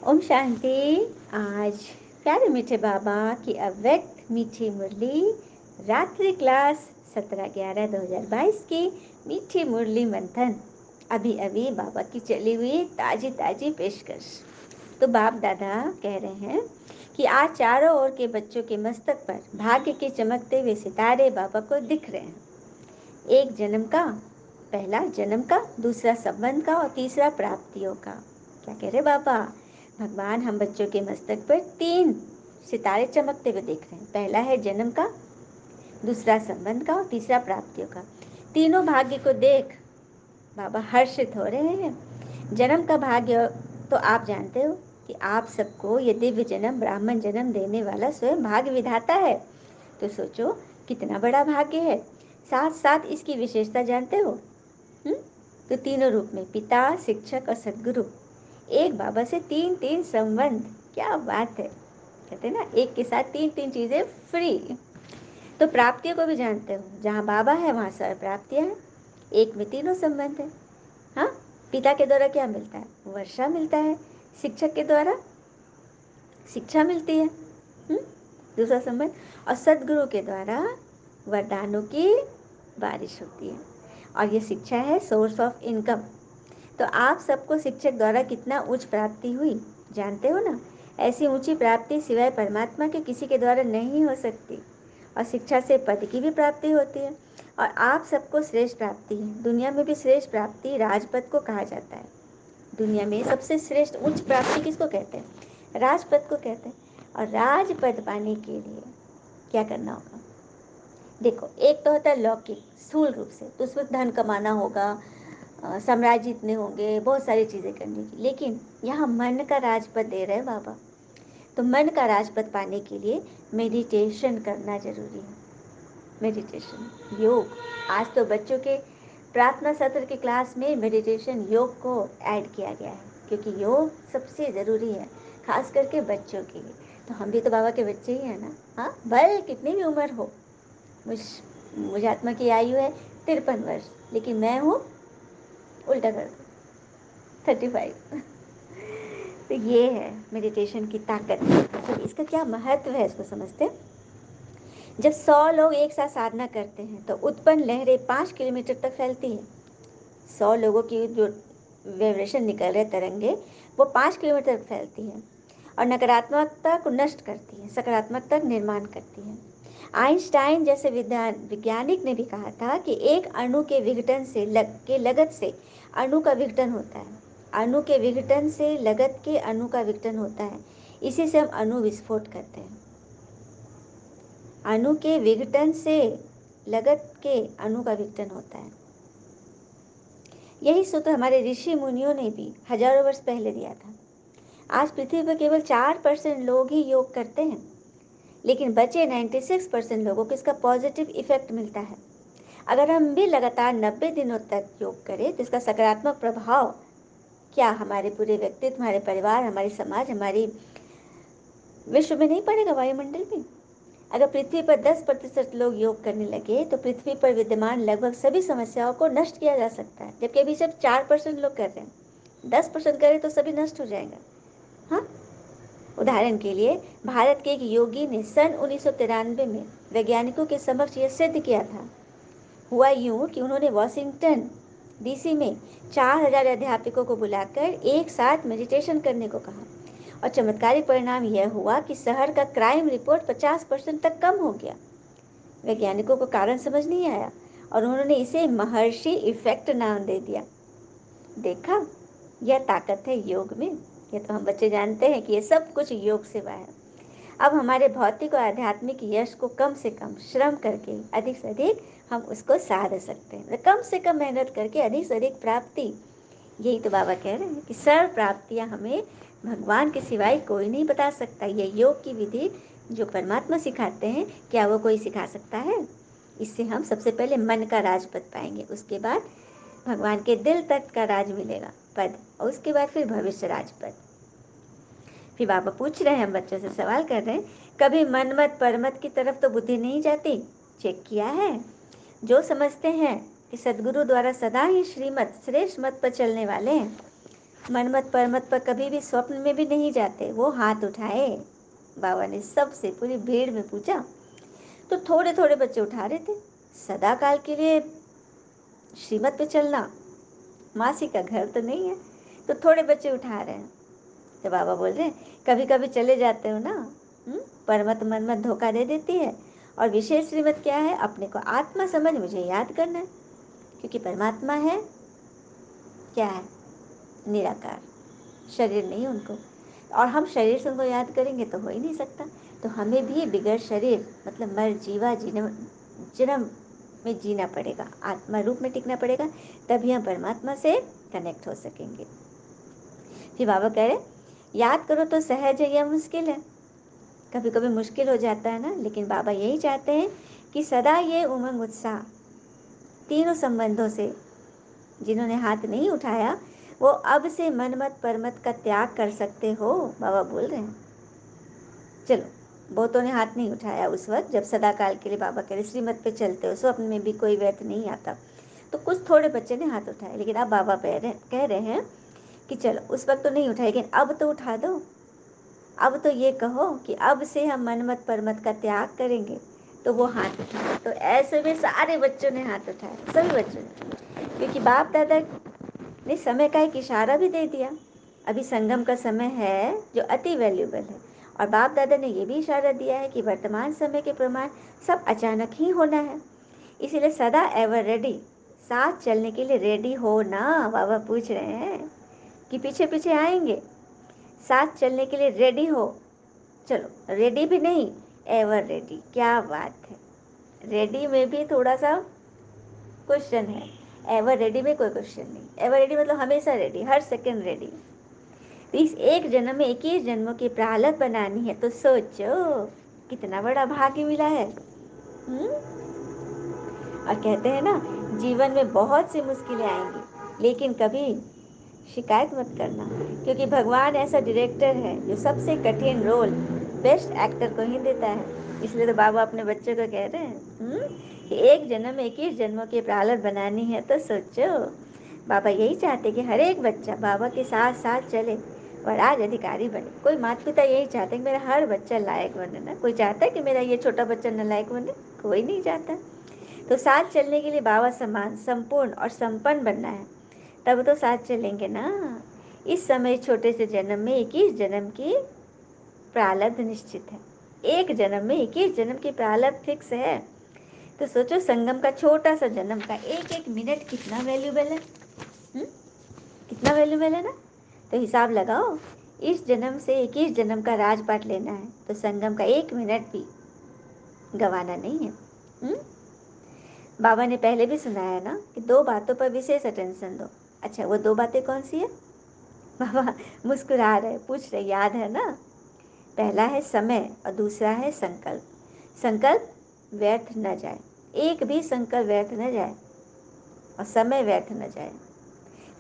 ओम शांति। आज प्यारे मीठे बाबा की अव्यक्त मीठी मुरली रात्रि क्लास 17/11/2022 की मीठी मुरली मंथन अभी अभी बाबा की चली हुई ताजी ताजी पेशकश। तो बाप दादा कह रहे हैं कि आज चारों ओर के बच्चों के मस्तक पर भाग्य के चमकते हुए सितारे बाबा को दिख रहे हैं। एक जन्म का, पहला जन्म का, दूसरा संबंध का और तीसरा प्राप्तियों का। क्या कह रहे बाबा? भगवान हम बच्चों के मस्तक पर 3 सितारे चमकते हुए देख रहे हैं। पहला है जन्म का, दूसरा संबंध का और तीसरा प्राप्तियों का। तीनों भाग्य को देख बाबा हर्षित हो रहे हैं। जन्म का भाग्य तो आप जानते हो कि आप सबको ये दिव्य जन्म, ब्राह्मण जन्म देने वाला स्वयं भाग्य विधाता है। तो सोचो कितना बड़ा भाग्य है। साथ साथ इसकी विशेषता जानते हो? तो तीनों रूप में पिता, शिक्षक और सदगुरु, एक बाबा से 3-3 संबंध। क्या बात है! कहते हैं ना, एक के साथ 3-3 चीजें फ्री। तो प्राप्तियों को भी जानते हो, जहाँ बाबा है वहाँ सर्व प्राप्तियाँ हैं। एक में तीनों संबंध है। हाँ, पिता के द्वारा क्या मिलता है? वर्षा मिलता है। शिक्षक के द्वारा शिक्षा मिलती है। दूसरा संबंध। और सदगुरु के द्वारा वरदानों की बारिश होती है। और ये शिक्षा है सोर्स ऑफ इनकम। तो आप सबको शिक्षक द्वारा कितना उच्च प्राप्ति हुई जानते हो ना? ऐसी ऊंची प्राप्ति सिवाय परमात्मा के किसी के द्वारा नहीं हो सकती। और शिक्षा से पद की भी प्राप्ति होती है। और आप सबको श्रेष्ठ प्राप्ति है। दुनिया में भी श्रेष्ठ प्राप्ति राजपद को कहा जाता है। दुनिया में सबसे श्रेष्ठ उच्च प्राप्ति किसको कहते हैं? राजपद को कहते हैं। और राजपद पाने के लिए क्या करना होगा? देखो, एक तो होता है लौकिक, स्थूल रूप से, तो उसमें धन कमाना होगा, साम्राज्य जीतने होंगे, बहुत सारी चीज़ें करने की। लेकिन यहाँ मन का राजपद दे रहे हैं बाबा। तो मन का राजपद पाने के लिए मेडिटेशन करना जरूरी है। मेडिटेशन, योग। आज तो बच्चों के प्रार्थना सत्र की क्लास में मेडिटेशन, योग को ऐड किया गया है, क्योंकि योग सबसे ज़रूरी है, खास करके बच्चों के लिए। तो हम भी तो बाबा के बच्चे ही हैं ना। हाँ, भले कितनी भी उम्र हो। मुझ आत्मा की आयु है 53 वर्ष, लेकिन मैं हूँ, उल्टा कर दो, 35। तो ये है मेडिटेशन की ताकत। तो इसका क्या महत्व है इसको समझते हैं। जब 100 लोग एक साथ साधना करते हैं तो उत्पन्न लहरें 5 किलोमीटर तक फैलती है। 100 लोगों की जो वाइब्रेशन निकल रहे तरंगे, वो 5 किलोमीटर तक फैलती है और नकारात्मकता को नष्ट करती है, सकारात्मकता निर्माण करती है। आइंस्टाइन जैसे वैज्ञानिक ने भी कहा था कि एक अणु के विघटन से लगत से अणु का विघटन होता है। अणु के विघटन से लगत के अणु का विघटन होता है। इसी से हम अणु विस्फोट करते हैं। अणु के विघटन से लगत के अणु का विघटन होता है। यही सूत्र हमारे ऋषि मुनियों ने भी हजारों वर्ष पहले दिया था। आज पृथ्वी पर केवल 4% लोग ही योग करते हैं, लेकिन बचे 96% लोगों को इसका पॉजिटिव इफेक्ट मिलता है। अगर हम भी लगातार 90 दिनों तक योग करें तो इसका सकारात्मक प्रभाव क्या हमारे पूरे व्यक्तित्व, हमारे परिवार, हमारी समाज, हमारी विश्व में नहीं पड़ेगा, वायुमंडल में? अगर पृथ्वी पर 10% लोग योग करने लगे तो पृथ्वी पर विद्यमान लगभग सभी समस्याओं को नष्ट किया जा सकता है, जबकि अभी सिर्फ 4% लोग कर रहे हैं। 10% करें तो सभी नष्ट हो जाएगा। हाँ, उदाहरण के लिए भारत के एक योगी ने सन 1993 में वैज्ञानिकों के समक्ष यह सिद्ध किया था। हुआ यूं कि उन्होंने वॉशिंगटन डीसी में 4000 अध्यापकों को बुलाकर एक साथ मेडिटेशन करने को कहा और चमत्कारिक परिणाम यह हुआ कि शहर का क्राइम रिपोर्ट 50% तक कम हो गया। वैज्ञानिकों को कारण समझ नहीं आया और उन्होंने इसे महर्षि इफेक्ट नाम दे दिया। देखा, यह ताकत है योग में। ये तो हम बच्चे जानते हैं कि ये सब कुछ योग से हुआ है। अब हमारे भौतिक और आध्यात्मिक यश को कम से कम श्रम करके अधिक से अधिक हम उसको साध सकते हैं। कम से कम मेहनत करके अधिक से अधिक प्राप्ति। यही तो बाबा कह रहे हैं कि सर्व प्राप्तियां हमें भगवान के सिवाय कोई नहीं बता सकता। ये योग की विधि जो परमात्मा सिखाते हैं, क्या वो कोई सिखा सकता है? इससे हम सबसे पहले मन का राजपद पाएंगे, उसके बाद भगवान के दिल तक का राज मिलेगा, पद, और उसके बाद फिर भविष्य राजपद। फिर बाबा पूछ रहे हैं, हम बच्चों से सवाल कर रहे हैं, कभी मनमत परमत की तरफ तो बुद्धि नहीं जाती? चेक किया है? जो समझते हैं कि सदगुरु द्वारा सदा ही श्रीमत श्रेष्ठ मत पर चलने वाले हैं, मनमत परमत पर कभी भी स्वप्न में भी नहीं जाते। वो हाथ उठाए। बाबा ने सबसे पूरी भीड़ में पूछा। तो थोड़े थोड़े बच्चे उठा रहे थे। सदा काल के लिए श्रीमत पे चलना मासी का घर तो नहीं है, तो थोड़े बच्चे उठा रहे हैं। तो बाबा बोल रहे हैं कभी कभी चले जाते हो ना। परमत मनमत धोखा दे देती है। और विशेष श्रीमत क्या है? अपने को आत्मा समझ मुझे याद करना है, क्योंकि परमात्मा है क्या है? निराकार, शरीर नहीं उनको। और हम शरीर से उनको याद करेंगे तो हो ही नहीं सकता। तो हमें भी बिगड़ शरीर मतलब मर जीवा जीने जन्म में जीना पड़ेगा, आत्मा रूप में टिकना पड़ेगा, तभी हम परमात्मा से कनेक्ट हो सकेंगे। फिर बाबा कह रहे याद करो तो सहज है या मुश्किल है? कभी कभी मुश्किल हो जाता है ना, लेकिन बाबा यही चाहते हैं कि सदा ये उमंग उत्साह तीनों संबंधों से, जिन्होंने हाथ नहीं उठाया वो अब से मनमत परमत का त्याग कर सकते हो। बाबा बोल रहे हैं चलो, बहुतों ने हाथ नहीं उठाया उस वक्त जब सदा काल के लिए बाबा कह रहे श्रीमत पे चलते हो, स्वप्न में भी कोई व्यर्थ नहीं आता। तो कुछ थोड़े बच्चे ने हाथ उठाए, लेकिन अब बाबा कह रहे हैं कि चलो उस वक्त तो नहीं उठाए, लेकिन अब तो उठा दो। अब तो ये कहो कि अब से हम मनमत परमत का त्याग करेंगे। तो वो हाथ उठाए। तो ऐसे में सारे बच्चों ने हाथ उठाए, सभी बच्चों ने, क्योंकि बाप दादा ने समय का एक इशारा भी दे दिया। अभी संगम का समय है जो अति वैल्यूबल है। और बाप दादा ने ये भी इशारा दिया है कि वर्तमान समय के प्रमाण सब अचानक ही होना है। इसीलिए सदा एवर रेडी, साथ चलने के लिए रेडी हो ना। बाबा पूछ रहे हैं कि पीछे पीछे आएंगे, साथ चलने के लिए रेडी हो। चलो, रेडी भी नहीं, एवर रेडी। क्या बात है, रेडी में भी थोड़ा सा क्वेश्चन है, एवर रेडी में कोई क्वेश्चन नहीं। एवर रेडी मतलब हमेशा रेडी, हर सेकंड रेडी। तो इस एक जन्म में 21 जन्मों की प्रारब्ध बनानी है, तो सोचो कितना बड़ा भाग्य मिला है। और कहते हैं ना, जीवन में बहुत सी मुश्किलें आएंगी, लेकिन कभी शिकायत मत करना, क्योंकि भगवान ऐसा डायरेक्टर है जो सबसे कठिन रोल बेस्ट एक्टर को ही देता है। इसलिए तो बाबा अपने बच्चों को कह रहे हैं कि एक जन्म में 21 जन्मों की प्रारब्ध बनानी है, तो सोचो। बाबा यही चाहते कि हर एक बच्चा बाबा के साथ साथ चले और राज अधिकारी बने। कोई माता पिता यही चाहते हैं कि मेरा हर बच्चा लायक बने ना। कोई चाहता है कि मेरा ये छोटा बच्चा नालायक बने? कोई नहीं चाहता। तो साथ चलने के लिए बाबा समान संपूर्ण और संपन्न बनना है, तब तो साथ चलेंगे ना। इस समय छोटे से जन्म में 21 जन्म की प्रारब्ध निश्चित है। एक जन्म में 21 जन्म की प्रारब्ध फिक्स है। तो सोचो, संगम का छोटा सा जन्म का एक एक मिनट कितना वैल्यूबल है। कितना वैल्यूबल है ना। तो हिसाब लगाओ, इस जन्म से 21 जन्म का राजपाट लेना है, तो संगम का एक मिनट भी गंवाना नहीं है। बाबा ने पहले भी सुनाया ना कि 2 बातों पर विशेष अटेंशन दो। अच्छा, वो 2 बातें कौन सी है? बाबा मुस्कुरा रहे, पूछ रहे, याद है ना? पहला है समय और दूसरा है संकल्प। संकल्प व्यर्थ न जाए, एक भी संकल्प व्यर्थ न जाए, और समय व्यर्थ न जाए।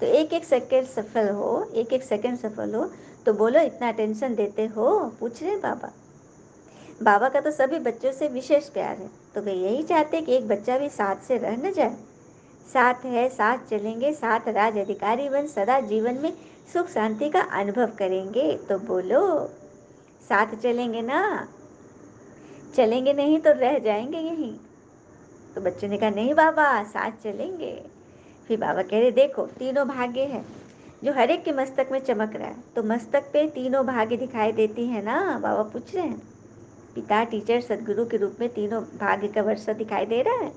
तो एक एक सेकंड सफल हो, एक एक सेकंड सफल हो। तो बोलो, इतना टेंशन देते हो? पूछ रहे बाबा। बाबा का तो सभी बच्चों से विशेष प्यार है, तो वे यही चाहते कि एक बच्चा भी साथ से रह न जाए। साथ है, साथ चलेंगे, साथ राज अधिकारी बन सदा जीवन में सुख शांति का अनुभव करेंगे। तो बोलो, साथ चलेंगे ना? चलेंगे नहीं तो रह जाएंगे यहीं। तो बच्चों ने कहा नहीं बाबा, साथ चलेंगे। फिर बाबा कह रहे देखो, तीनों भाग्य है जो हर एक के मस्तक में चमक रहा है। तो मस्तक पे तीनों भाग्य दिखाई देती है ना? बाबा पूछ रहे हैं। पिता, टीचर, सदगुरु के रूप में तीनों भाग्य का वर्षा दिखाई दे रहा है।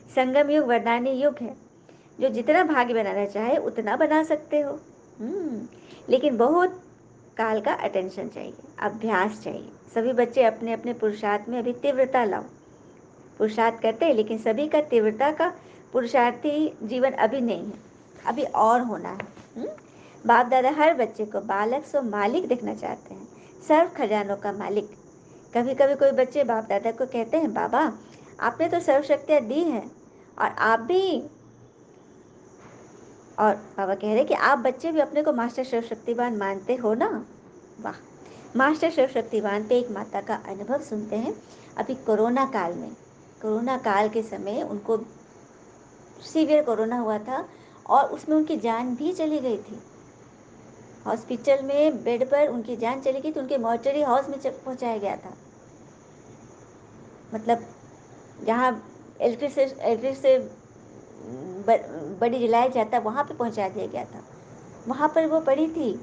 संगम युग वरदानी युग है, जो जितना भाग्य बनाना चाहे उतना बना सकते हो। लेकिन बहुत काल का अटेंशन चाहिए, अभ्यास चाहिए। सभी बच्चे अपने अपने पुरुषार्थ में अभी तीव्रता लाओ। पुरुषार्थ करते हैं, लेकिन सभी का तीव्रता का पुरुषार्थी जीवन अभी नहीं है, अभी और होना है। बाप दादा हर बच्चे को बालक सो मालिक देखना चाहते हैं, सर्व खजानों का मालिक। कभी कभी कोई बच्चे बाप दादा को कहते हैं, बाबा आपने तो सर्व शक्तियाँ दी हैं, और आप भी, और बाबा कह रहे कि आप बच्चे भी अपने को मास्टर सर्वशक्तिवान मानते हो ना? वाह। मास्टर सर्वशक्तिवान पे एक माता का अनुभव सुनते हैं। अभी कोरोना काल में, कोरोना काल के समय उनको सीवियर कोरोना हुआ था, और उसमें उनकी जान भी चली गई थी। हॉस्पिटल में बेड पर उनकी जान चली गई तो उनके मॉर्चरी हाउस में पहुंचाया गया था। मतलब जहाँ इलेक्ट्रिक से बड़ी जलाया जाता वहाँ पे पहुंचा दिया गया था। वहाँ पर वो पड़ी थी।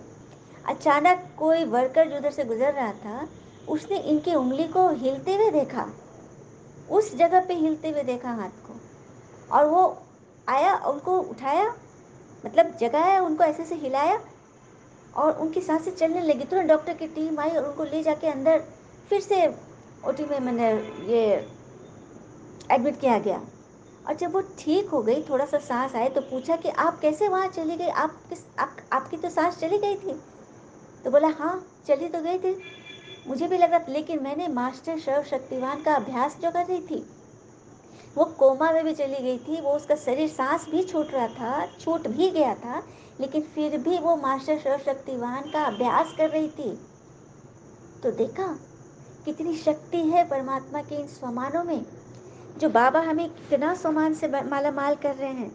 अचानक कोई वर्कर जो उधर से गुजर रहा था, उसने इनकी उंगली को हिलते हुए देखा, उस जगह पे हिलते हुए देखा हाथ को, और वो आया, उनको उठाया, मतलब जगाया, उनको ऐसे से हिलाया और उनकी सांसें चलने लगी। तुरंत डॉक्टर की टीम आई और उनको ले जाके अंदर फिर से ओटी में मैंने ये एडमिट किया गया। और जब वो ठीक हो गई, थोड़ा सा सांस आए, तो पूछा कि आप कैसे वहाँ चली गई, आपकी तो सांस चली गई थी। तो बोला हाँ, चली तो गई थी, मुझे भी लगा, लेकिन मैंने मास्टर सर्वशक्तिवान का अभ्यास जो कर रही थी, वो कोमा में भी चली गई थी, वो उसका शरीर सांस भी छूट रहा था, छूट भी गया था, लेकिन फिर भी वो मास्टर सर्वशक्तिवान का अभ्यास कर रही थी। तो देखा कितनी शक्ति है परमात्मा के इन स्वमानों में, जो बाबा हमें कितना स्वमान से माला माल कर रहे हैं।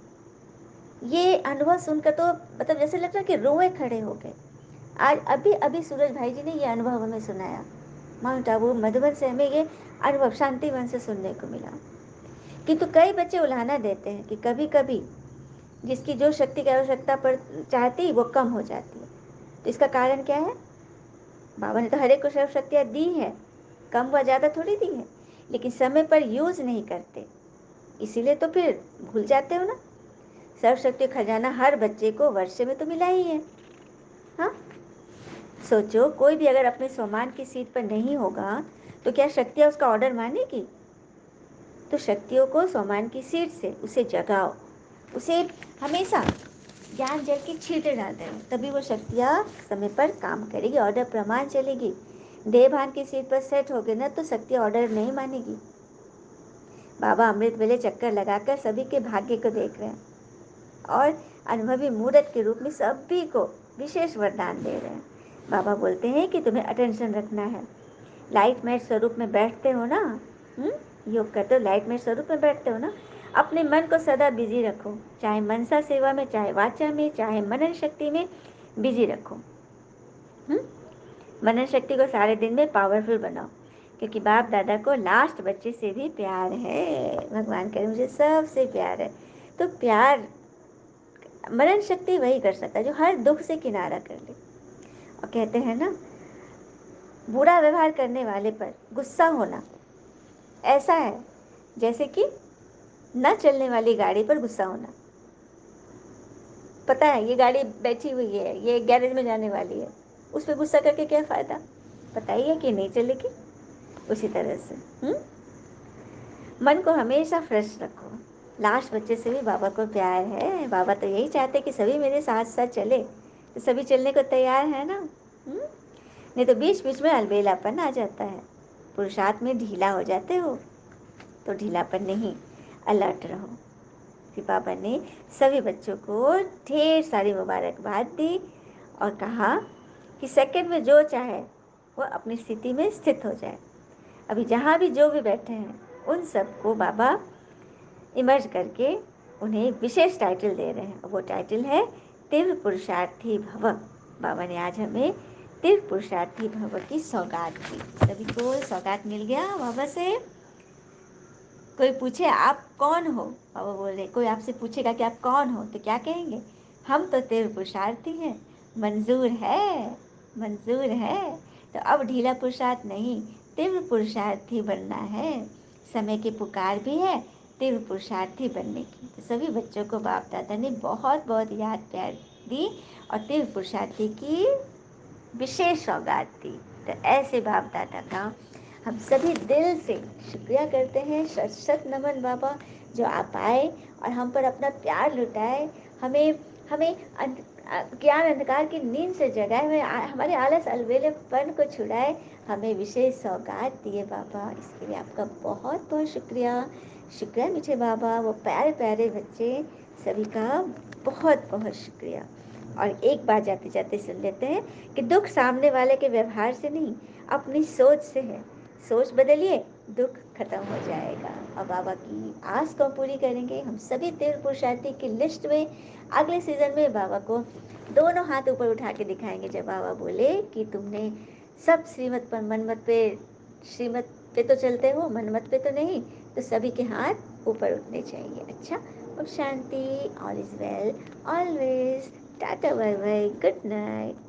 ये अनुभव सुनकर तो मतलब जैसे लगता है कि रोए खड़े हो गए। आज अभी अभी सूरज भाई जी ने ये अनुभव हमें सुनाया, माउंट आबू मधुबन से हमें ये अनुभव शांतिवन से सुनने को मिला। किंतु कई बच्चे उलाहना देते हैं कि कभी कभी जिसकी जो शक्ति की आवश्यकता पड़ चाहती वो कम हो जाती है। तो इसका कारण क्या है? बाबा ने तो हर एक को सर्व शक्तियाँ दी है, कम व ज़्यादा थोड़ी दी है, लेकिन समय पर यूज़ नहीं करते, इसीलिए तो फिर भूल जाते हो ना। सर्व शक्ति खजाना हर बच्चे को वर्षे में तो मिला ही है। हाँ, सोचो कोई भी अगर अपने स्वमान की सीट पर नहीं होगा तो क्या शक्तियाँ उसका ऑर्डर मानेगी? तो शक्तियों को स्वमान की सीट से उसे जगाओ, उसे हमेशा ज्ञान जल की छींटे डालते रहो, तभी वो शक्तियाँ समय पर काम करेगी, ऑर्डर प्रमाण चलेगी। देवभान की सीट पर सेट हो गए ना तो शक्तियाँ ऑर्डर नहीं मानेगी। बाबा अमृत वेले चक्कर लगाकर सभी के भाग्य को देख रहे हैं और अनुभवी मूर्त के रूप में सभी को विशेष वरदान दे रहे हैं। बाबा बोलते हैं कि तुम्हें अटेंशन रखना है, लाइट मेट स्वरूप में बैठते हो ना, योग करते हो, लाइट मेट स्वरूप में बैठते हो ना, अपने मन को सदा बिजी रखो, चाहे मनसा सेवा में, चाहे वाचा में, चाहे मनन शक्ति में बिजी रखो। मनन शक्ति को सारे दिन में पावरफुल बनाओ, क्योंकि बाप दादा को लास्ट बच्चे से भी प्यार है। भगवान करे मुझे सबसे प्यार है। तो प्यार मनन शक्ति वही कर सकता है जो हर दुख से किनारा कर ले। और कहते हैं ना, बुरा व्यवहार करने वाले पर गुस्सा होना ऐसा है जैसे कि न चलने वाली गाड़ी पर गुस्सा होना। पता है ये गाड़ी बैठी हुई है, ये गैरेज में जाने वाली है, उस पर गुस्सा करके क्या फ़ायदा? पता ही है कि नहीं चलेगी। उसी तरह से मन को हमेशा फ्रेश रखो। लास्ट बच्चे से भी बाबा को प्यार है। बाबा तो यही चाहते कि सभी मेरे साथ साथ चले, तो सभी चलने को तैयार है ना। नहीं तो बीच बीच में अलबेलापन आ जाता है, पुरुषार्थ में ढीला हो जाते हो। तो ढीलापन नहीं, अलर्ट रहो। फिर बाबा ने सभी बच्चों को ढेर सारी मुबारकबाद दी और कहा कि सेकंड में जो चाहे वो अपनी स्थिति में स्थित हो जाए। अभी जहाँ भी जो भी बैठे हैं उन सबको बाबा इमर्ज करके उन्हें विशेष टाइटल दे रहे हैं। वो टाइटल है तीव्र पुरुषार्थी भव। बाबा ने आज हमें तीव्र पुरुषार्थी भव की सौगात दी। सभी को सौगात मिल गया बाबा से। कोई पूछे आप कौन हो, बाबा बोल रहे, कोई आपसे पूछेगा कि आप कौन हो तो क्या कहेंगे? हम तो तीव्र पुरुषार्थी हैं, मंजूर है, मंजूर है। तो अब ढीला पुरुषार्थ नहीं, तीव्र पुरुषार्थी बनना है। समय की पुकार भी है तीव्र पुरुषार्थी बनने की। तो सभी बच्चों को बाप दादा ने बहुत बहुत याद प्यार दी और तीव्र पुरुषार्थी की विशेष सौगात दी। तो ऐसे बाप दादा का हम सभी दिल से शुक्रिया करते हैं। शत शत नमन बाबा, जो आप आए और हम पर अपना प्यार लुटाए, हमें हमें ज्ञान अंधकार की नींद से जगाए, हमें हमारे आलस अलबेलेपन को छुड़ाए, हमें विशेष सौगात दिए बाबा। इसके लिए आपका बहुत बहुत शुक्रिया। शुक्रिया मीठे बाबा, वो प्यारे प्यारे बच्चे, सभी का बहुत बहुत शुक्रिया। और एक बात जाते जाते सुन लेते हैं कि दुख सामने वाले के व्यवहार से नहीं, अपनी सोच से है। सोच बदलिए दुख खत्म हो जाएगा। और बाबा की आस को पूरी करेंगे। हम सभी तीर्थ पुरुषार्थी की लिस्ट में अगले सीजन में बाबा को दोनों हाथ ऊपर उठा के दिखाएंगे, जब बाबा बोले कि तुमने सब श्रीमत पर मनमत पे, श्रीमत पे तो चलते हो, मनमत पे तो नहीं, तो सभी के हाथ ऊपर उठने चाहिए। अच्छा, और शांति, all is well always, tata bye bye, good night.